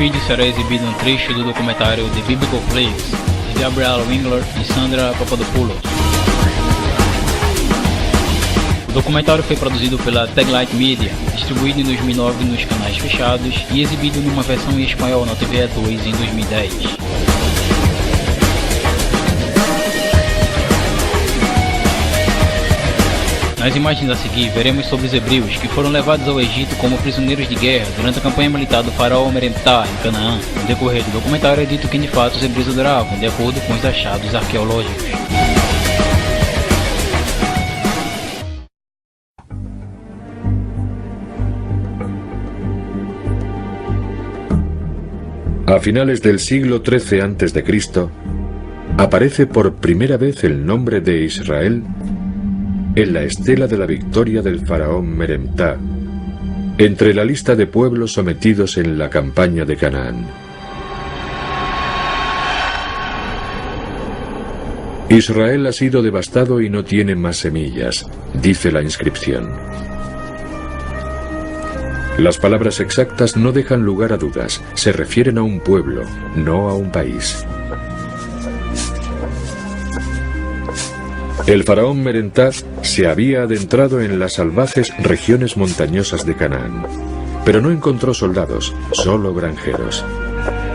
vídeo será exibido um trecho do documentário The Biblical Plagues, de Gabriela Wingler e Sandra Papadopoulos. O documentário foi produzido pela Taglight Media, distribuído em 2009 nos canais fechados e exibido numa versão em espanhol na TV 2 em 2010. Nas imagens a seguir, veremos sobre os hebreus que foram levados ao Egito como prisioneiros de guerra durante a campanha militar do faraó Meremtah em Canaã. No decorrer do documentário é dito que de fato os hebreus adoravam, de acordo com os achados arqueológicos. A finales del siglo XIII a.C., aparece por primera vez el nombre de Israel en la estela de la victoria del faraón Meremtah, entre la lista de pueblos sometidos en la campaña de Canaán. Israel ha sido devastado y no tiene más semillas, dice la inscripción. Las palabras exactas no dejan lugar a dudas, se refieren a un pueblo, no a un país. El faraón Meremtah se había adentrado en las salvajes regiones montañosas de Canaán, pero no encontró soldados, solo granjeros.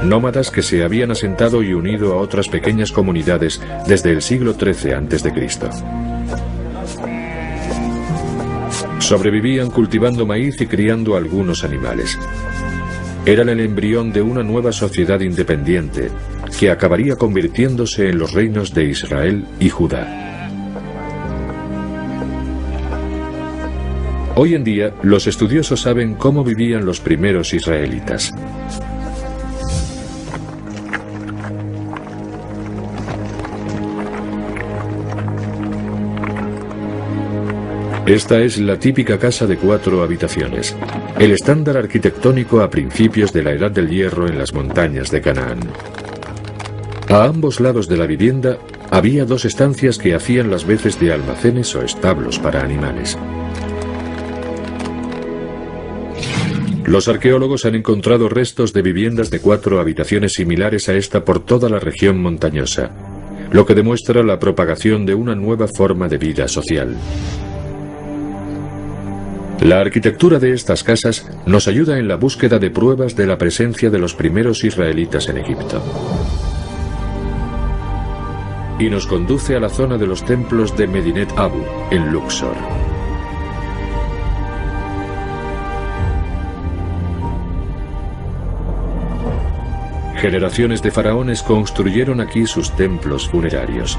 Nómadas que se habían asentado y unido a otras pequeñas comunidades desde el siglo XIII a.C. Sobrevivían cultivando maíz y criando algunos animales. Eran el embrión de una nueva sociedad independiente que acabaría convirtiéndose en los reinos de Israel y Judá. Hoy en día, los estudiosos saben cómo vivían los primeros israelitas. Esta es la típica casa de 4 habitaciones, el estándar arquitectónico a principios de la Edad del Hierro en las montañas de Canaán. A ambos lados de la vivienda había 2 estancias que hacían las veces de almacenes o establos para animales. Los arqueólogos han encontrado restos de viviendas de 4 habitaciones similares a esta por toda la región montañosa, lo que demuestra la propagación de una nueva forma de vida social. La arquitectura de estas casas nos ayuda en la búsqueda de pruebas de la presencia de los primeros israelitas en Egipto. Y nos conduce a la zona de los templos de Medinet Abu, en Luxor. Generaciones de faraones construyeron aquí sus templos funerarios.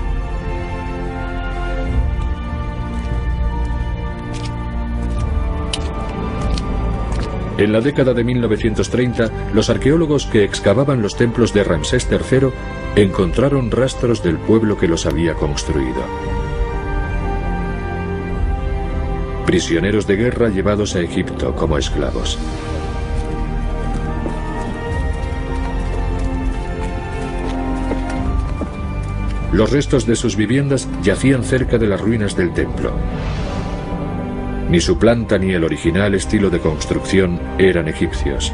En la década de 1930, los arqueólogos que excavaban los templos de Ramsés III encontraron rastros del pueblo que los había construido. Prisioneros de guerra llevados a Egipto como esclavos. Los restos de sus viviendas yacían cerca de las ruinas del templo. Ni su planta ni el original estilo de construcción eran egipcios.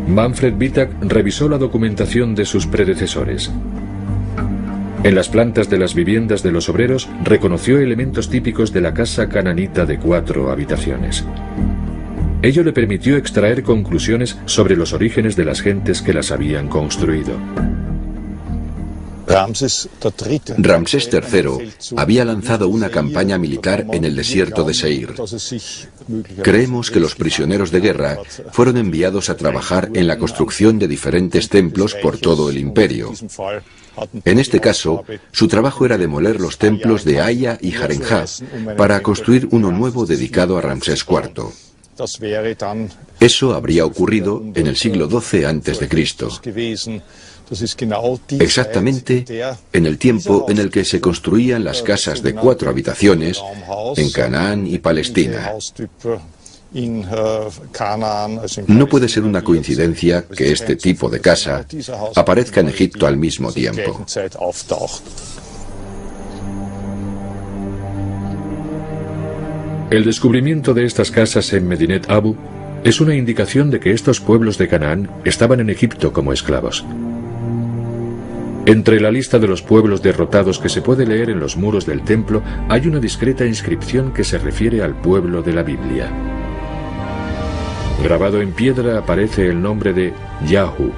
Manfred Wittak revisó la documentación de sus predecesores. En las plantas de las viviendas de los obreros reconoció elementos típicos de la casa cananita de 4 habitaciones. Ello le permitió extraer conclusiones sobre los orígenes de las gentes que las habían construido. Ramsés III había lanzado una campaña militar en el desierto de Seir. Creemos que los prisioneros de guerra fueron enviados a trabajar en la construcción de diferentes templos por todo el imperio. En este caso, su trabajo era demoler los templos de Aya y Jarenjá para construir uno nuevo dedicado a Ramsés IV. Eso habría ocurrido en el siglo XII a.C., exactamente en el tiempo en el que se construían las casas de 4 habitaciones en Canaán y Palestina. No puede ser una coincidencia que este tipo de casa aparezca en Egipto al mismo tiempo. El descubrimiento de estas casas en Medinet Abu es una indicación de que estos pueblos de Canaán estaban en Egipto como esclavos. Entre la lista de los pueblos derrotados que se puede leer en los muros del templo hay una discreta inscripción que se refiere al pueblo de la Biblia. Grabado en piedra aparece el nombre de Yahu,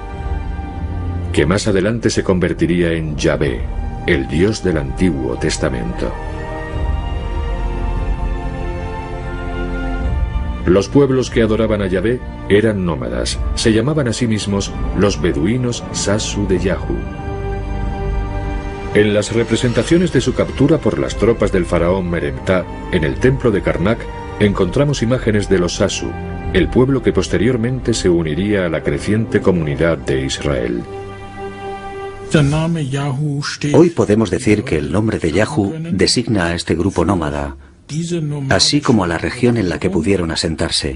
que más adelante se convertiría en Yahvé, el Dios del Antiguo Testamento. Los pueblos que adoraban a Yahvé eran nómadas. Se llamaban a sí mismos los beduinos Sasu de Yahu. En las representaciones de su captura por las tropas del faraón Meremtah en el templo de Karnak encontramos imágenes de los Sasu, el pueblo que posteriormente se uniría a la creciente comunidad de Israel. Hoy podemos decir que el nombre de Yahu designa a este grupo nómada, así como a la región en la que pudieron asentarse,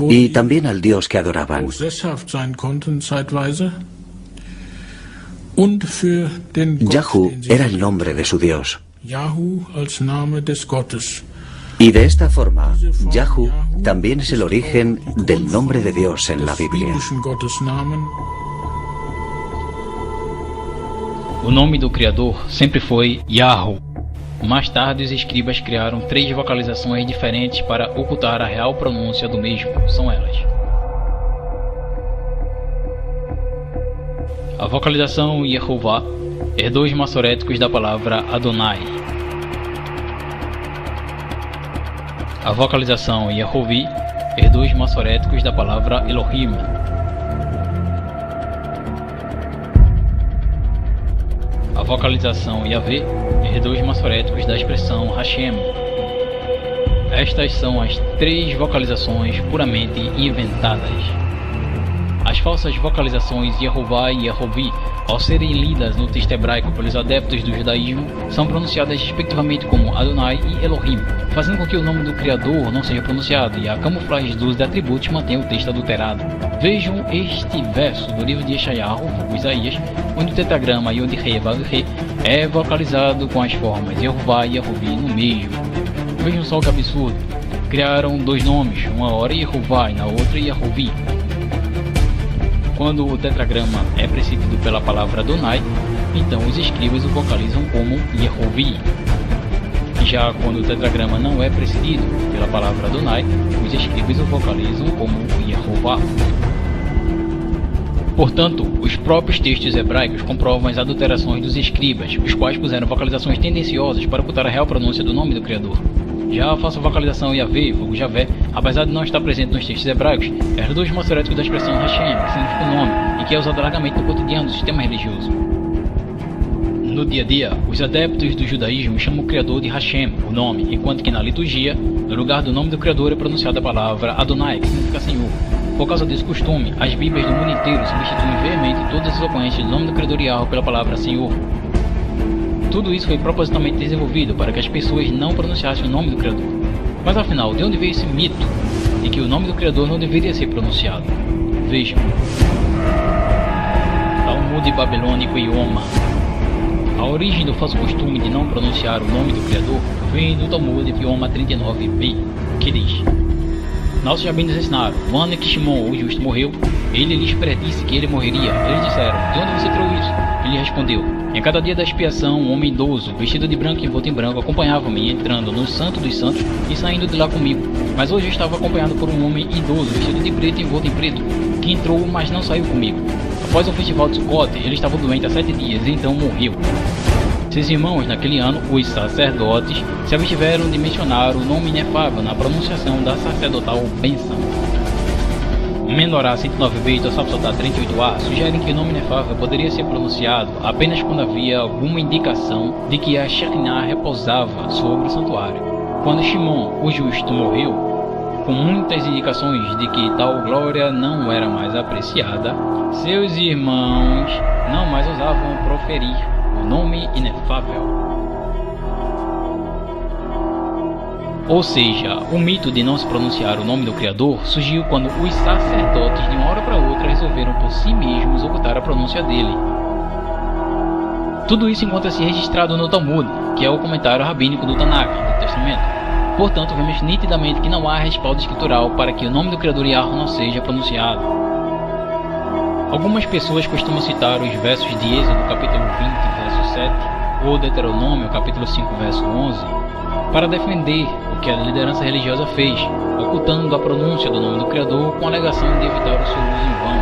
y también al Dios que adoraban. Yahu era el nombre de su Dios. Y de esta forma, Yahu también es el origen del nombre de Dios en la Biblia. O nome do Criador sempre foi Yahu. Mais tarde, os escribas criaram 3 vocalizações diferentes para ocultar a real pronúncia do mesmo. São elas: a vocalização Yehová herdou os massoréticos da palavra Adonai. A vocalização Yehovi herdou os massoréticos da palavra Elohim. A vocalização Yahvé herdou os massoréticos da expressão Hashem. Estas são as 3 vocalizações puramente inventadas. As falsas vocalizações Yehová e Yehovi, ao serem lidas no texto hebraico pelos adeptos do judaísmo, são pronunciadas respectivamente como Adonai e Elohim, fazendo com que o nome do Criador não seja pronunciado, e a camuflagem dos atributos mantém o texto adulterado. Vejam este verso do livro de Yeshayahu, Isaías, onde o tetragrama Yod-He Vav-He é vocalizado com as formas Yehová e Yehovi no mesmo. Vejam só que absurdo. Criaram 2 nomes, uma hora Yehová e na outra Yehovi. Quando o tetragrama é precedido pela palavra Adonai, então os escribas o vocalizam como Yehovi. Já quando o tetragrama não é precedido pela palavra Adonai, os escribas o vocalizam como Yehová. Portanto, os próprios textos hebraicos comprovam as adulterações dos escribas, os quais puseram vocalizações tendenciosas para ocultar a real pronúncia do nome do Criador. Já a falsa vocalização Yahvé, vulgo Javé, apesar de não estar presente nos textos hebraicos, herdou os massoréticos da expressão Hashem, que significa o nome, e que é usado largamente no cotidiano do sistema religioso. No dia a dia, os adeptos do judaísmo chamam o Criador de Hashem, o nome, enquanto que na liturgia, no lugar do nome do Criador é pronunciada a palavra Adonai, que significa Senhor. Por causa desse costume, as Bíblias do mundo inteiro substituem veemente todas as ocorrências do nome do Criador Yahweh pela palavra Senhor. Tudo isso foi propositalmente desenvolvido para que as pessoas não pronunciassem o nome do Criador. Mas afinal, de onde veio esse mito de que o nome do Criador não deveria ser pronunciado? Vejam. Talmud babilônico Ioma. A origem do falso costume de não pronunciar o nome do Criador vem do Talmud Ioma 39b, que diz: nossos rabinos ensinaram, o ano em que Shimon, o justo, morreu, ele lhes predisse que ele morreria. Eles disseram: de onde você tirou isso? Ele respondeu: em cada dia da expiação, um homem idoso, vestido de branco e envolto em branco, acompanhava-me, entrando no Santo dos Santos e saindo de lá comigo. Mas hoje eu estava acompanhado por um homem idoso, vestido de preto e envolto em preto, que entrou, mas não saiu comigo. Após o festival de Sukkot, ele estava doente há 7 dias e então morreu. Seus irmãos, naquele ano, os sacerdotes, se abstiveram de mencionar o nome inefável na pronunciação da sacerdotal bênção. Menorá 109b e Tosafot 38a sugerem que o nome inefável poderia ser pronunciado apenas quando havia alguma indicação de que a Shekinah repousava sobre o santuário. Quando Shimon, o justo, morreu, com muitas indicações de que tal glória não era mais apreciada, seus irmãos não mais ousavam proferir o nome inefável. Ou seja, o mito de não se pronunciar o nome do Criador surgiu quando os sacerdotes de uma hora para outra resolveram por si mesmos ocultar a pronúncia dele. Tudo isso encontra-se registrado no Talmud, que é o comentário rabínico do Tanakh, do Testamento. Portanto, vemos nitidamente que não há respaldo escritural para que o nome do Criador Yahweh não seja pronunciado. Algumas pessoas costumam citar os versos de Êxodo, capítulo 20, verso 7, ou Deuteronômio, capítulo 5, verso 11, para defender o que a liderança religiosa fez, ocultando a pronúncia do nome do Criador com a alegação de evitar o seu uso em vão.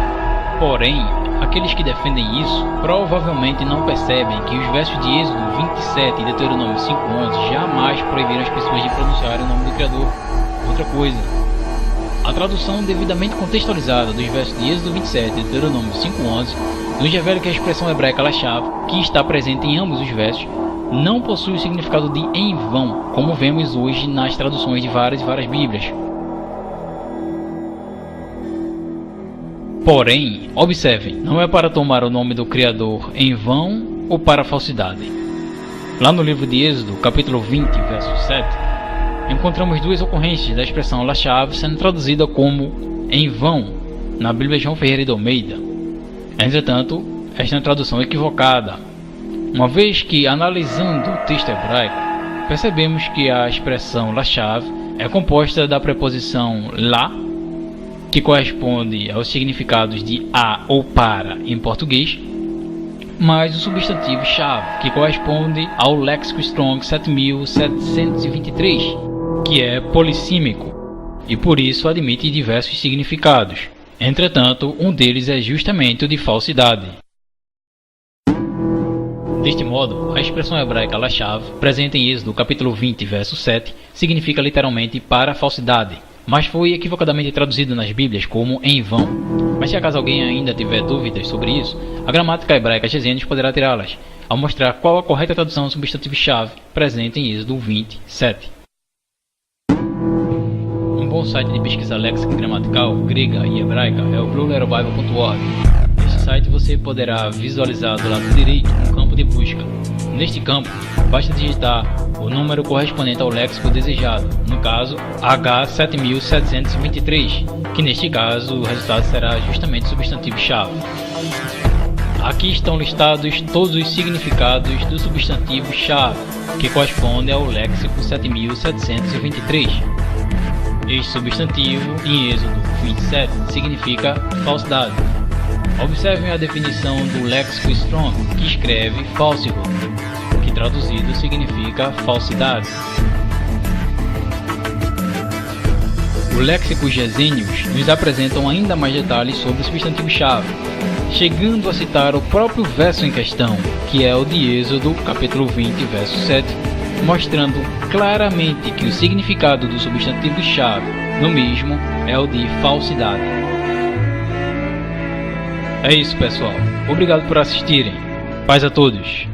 Porém, aqueles que defendem isso provavelmente não percebem que os versos de Êxodo 27 e Deuteronômio 5:11 jamais proibiram as pessoas de pronunciarem o nome do Criador. Outra coisa, a tradução devidamente contextualizada dos versos de Êxodo 27 e Deuteronômio 5:11 nos revela que a expressão hebraica Lashav, que está presente em ambos os versos, não possui o significado de em vão, como vemos hoje nas traduções de várias Bíblias. Porém, observem, não é para tomar o nome do Criador em vão ou para falsidade. Lá no livro de Êxodo, capítulo 20, verso 7, encontramos duas ocorrências da expressão Lashav sendo traduzida como em vão na Bíblia João Ferreira de Almeida. Entretanto, esta é uma tradução equivocada, uma vez que, analisando o texto hebraico, percebemos que a expressão Lashav é composta da preposição la, que corresponde aos significados de a ou para em português, mais o substantivo shav, que corresponde ao léxico Strong 7723, que é polissímico e por isso admite diversos significados. Entretanto, um deles é justamente o de falsidade. Deste modo, a expressão hebraica Lashav, presente em Êxodo capítulo 20, verso 7, significa literalmente para falsidade, mas foi equivocadamente traduzido nas Bíblias como em vão. Mas se acaso alguém ainda tiver dúvidas sobre isso, a gramática hebraica Gesenius poderá tirá-las, ao mostrar qual a correta tradução do substantivo chave presente em Êxodo 20, 7. Um bom site de pesquisa léxica e gramatical grega e hebraica é o blueletterbible.org. Neste site você poderá visualizar do lado direito um campo de busca. Neste campo, basta digitar o número correspondente ao léxico desejado, no caso H7723, que neste caso o resultado será justamente o substantivo-chave. Aqui estão listados todos os significados do substantivo-chave, que corresponde ao léxico 7723. Este substantivo, em Êxodo 27, significa falsidade. Observem a definição do léxico Strong, que escreve falsehood, que traduzido significa falsidade. O léxico Gesenius nos apresenta ainda mais detalhes sobre o substantivo-chave, chegando a citar o próprio verso em questão, que é o de Êxodo, capítulo 20, verso 7, mostrando claramente que o significado do substantivo-chave no mesmo é o de falsidade. É isso, pessoal. Obrigado por assistirem. Paz a todos.